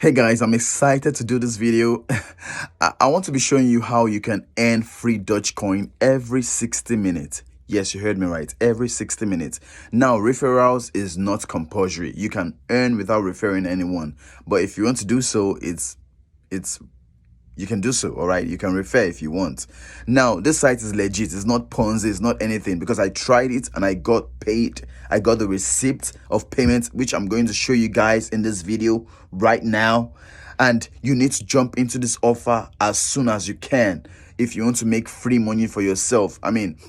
Hey guys, I'm excited to do this video. I want to be showing you how you can earn free Dogecoin every 60 minutes. Yes, you heard me right. Every 60 minutes. Now, referrals is not compulsory. You can earn without referring anyone. But if you want to do so, it's you can do so. All right, you can refer if you want. Now this site is legit. It's not Ponzi, it's not anything, because I tried it and I got paid. I got the receipt of payment, which I'm going to show you guys in this video right now. And you need to jump into this offer as soon as you can if you want to make free money for yourself. I mean,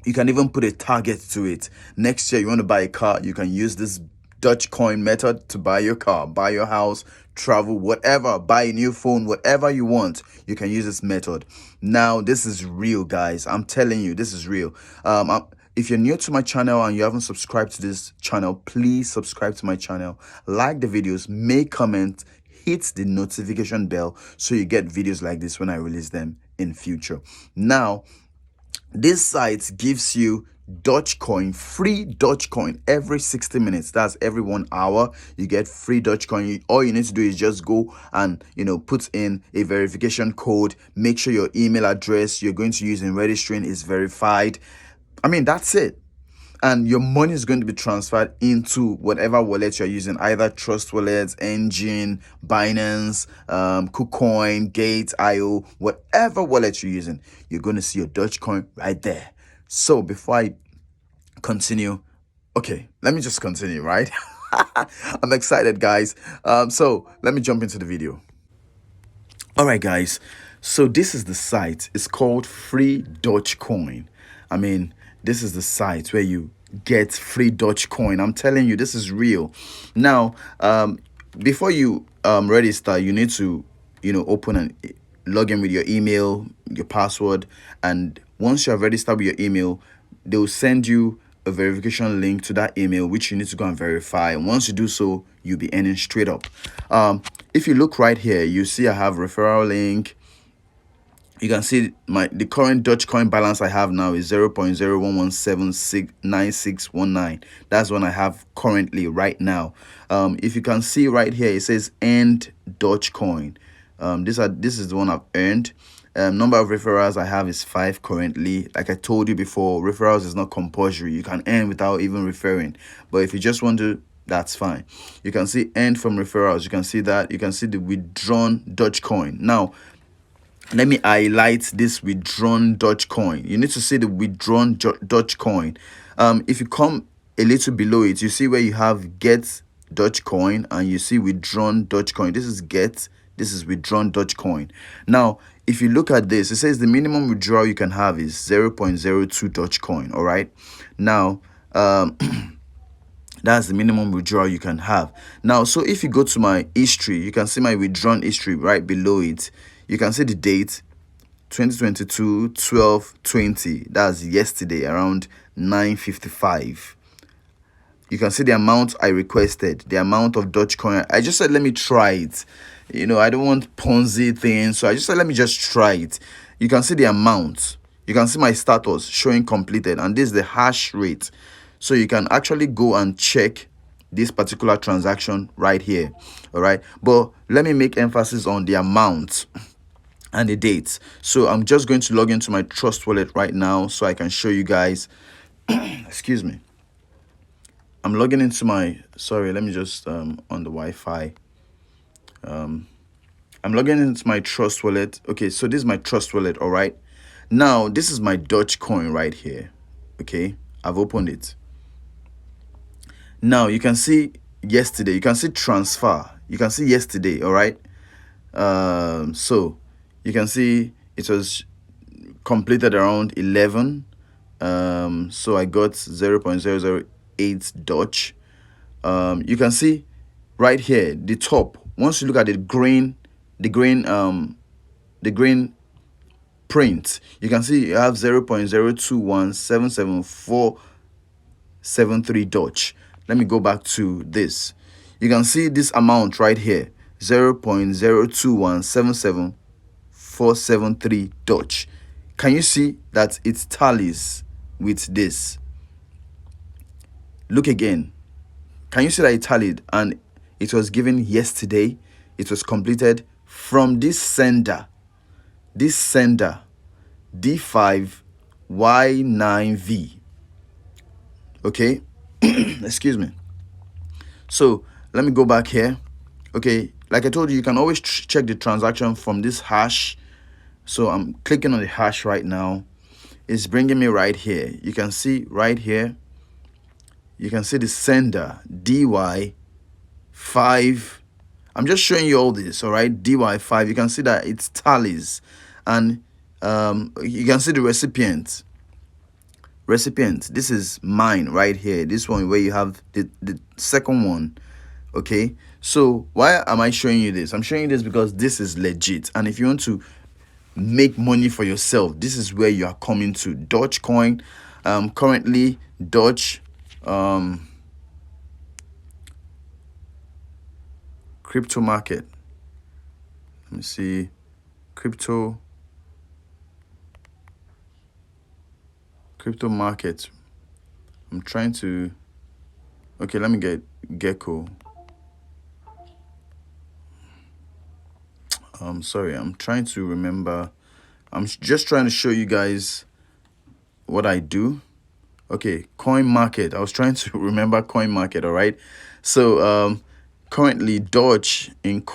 you can even put a target to it. Next year you want to buy a car, you can use this Dogecoin method to buy your car, buy your house, travel, whatever, buy a new phone, whatever you want. You can use this method. Now this is real, guys. I'm telling you, this is real. If you're new to my channel and you haven't subscribed to this channel, please subscribe to my channel, like the videos, make comments, hit the notification bell so you get videos like this when I release them in future. Now this site gives you Dogecoin, free Dogecoin every 60 minutes. That's every 1 hour. You get free Dogecoin. All you need to do is just go and put in a verification code. Make sure your email address you're going to use in registering is verified. I mean, that's it. And your money is going to be transferred into whatever wallet you're using, either Trust Wallets, Engine, Binance, KuCoin, Gate, IO, whatever wallet you're using. You're going to see your Dogecoin right there. So before I continue, okay, let me just continue, right? I'm excited, guys. So let me jump into the video. All right, guys. So this is the site. It's called Free Dogecoin. I mean, this is the site where you get free Dogecoin. I'm telling you, this is real. Now, before you register, you need to open and log in with your email, your password, and once you have registered with your email, they will send you a verification link to that email, which you need to go and verify. And once you do so, you'll be earning straight up. If you look right here, you see I have referral link. You can see the current Dogecoin balance I have now is 0.01179619. That's what I have currently right now. If you can see right here, it says earned Dogecoin. This is the one I've earned. Number of referrals I have is 5 currently. Like I told you before, referrals is not compulsory. You can earn without even referring. But if you just want to, that's fine. You can see earned from referrals. You can see that. You can see the withdrawn Dogecoin. Now, let me highlight this withdrawn Dogecoin. You need to see the withdrawn Dogecoin. If you come a little below it, you see where you have get Dogecoin and you see withdrawn Dogecoin. This is get, this is withdrawn Dogecoin. Now, if you look at this, it says the minimum withdrawal you can have is 0.02 Dogecoin. All right. Now, that's the minimum withdrawal you can have. Now, so if you go to my history, you can see my withdrawn history right below it. You can see the date 2022 12/20. That's yesterday around 9:55. You can see the amount I requested, the amount of Dogecoin. I just said let me try it. I don't want Ponzi things, so I just said let me just try it. You can see the amount. You can see my status showing completed, and this is the hash rate. So you can actually go and check this particular transaction right here. All right, but let me make emphasis on the amount and the dates. So I'm just going to log into my Trust Wallet right now so I can show you guys. Excuse me. I'm logging into my, sorry, let me just on the Wi-Fi. I'm logging into my Trust Wallet. Okay, so this is my Trust Wallet. All right, now this is my Dogecoin right here. Okay, I've opened it. Now you can see yesterday, you can see transfer, you can see yesterday. All right, so you can see it was completed around 11. So I got 0.008 Doge. You can see right here the top. Once you look at the green print, you can see you have 0.02177473 Doge. Let me go back to this. You can see this amount right here, 0.02177473 Doge. Can you see that it tallies with this? Look again. Can you see that it tallied and it was given yesterday? it was completed from this sender D5Y9V. Okay. Excuse me. So let me go back here. Okay, like I told you, you can always check the transaction from this hash. So I'm clicking on the hash right now. It's bringing me right here. You can see right here, you can see the sender DY5. I'm just showing you all this, all right? DY5. You can see that it's tallies, and you can see the recipient. This is mine right here. This one where you have the second one. Okay, so why am I showing you this? I'm showing you this because this is legit, and if you want to make money for yourself, this is where you are coming to. Dogecoin, currently Doge, crypto market. Let me see, crypto market. I'm trying to. Okay, let me get Gecko. Sorry, I'm trying to remember. I'm just trying to show you guys what I do. Okay, coin market. I was trying to remember coin market. All right, so currently Doge in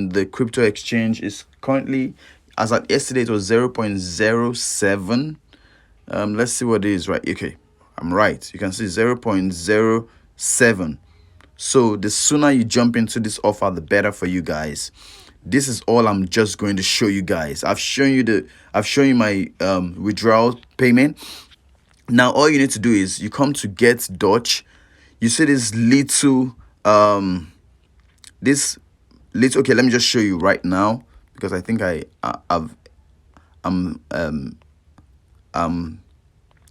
the crypto exchange is currently, as at yesterday, it was 0.07. Let's see what it is. Right, okay, I'm right. You can see 0.07. So the sooner you jump into this offer, the better for you guys. This is all I'm just going to show you guys. I've shown you my withdrawal payment. Now all you need to do is you come to get Doge. You see this little okay, let me just show you right now, because I think I'm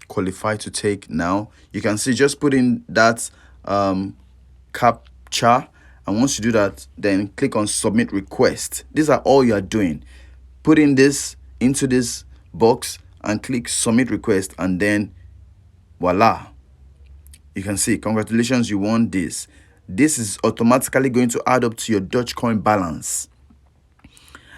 qualified to take now. You can see, just put in that captcha, and once you do that, then click on submit request. These are all you are doing. Put in this into this box and click submit request, and then voila, you can see, congratulations, you won this. This is automatically going to add up to your Dogecoin balance,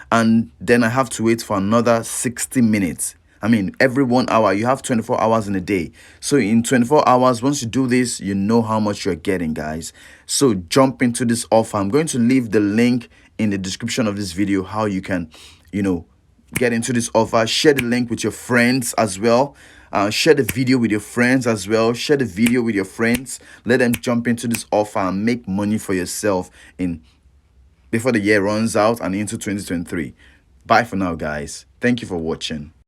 and then I have to wait for another 60 minutes. I mean, every 1 hour. You have 24 hours in a day. So in 24 hours, once you do this, you know how much you're getting, guys. So jump into this offer. I'm going to leave the link in the description of this video, how you can, get into this offer. Share the link with your friends as well. Share the video with your friends as well. Share the video with your friends. Let them jump into this offer and make money for yourself before the year runs out and into 2023. Bye for now, guys. Thank you for watching.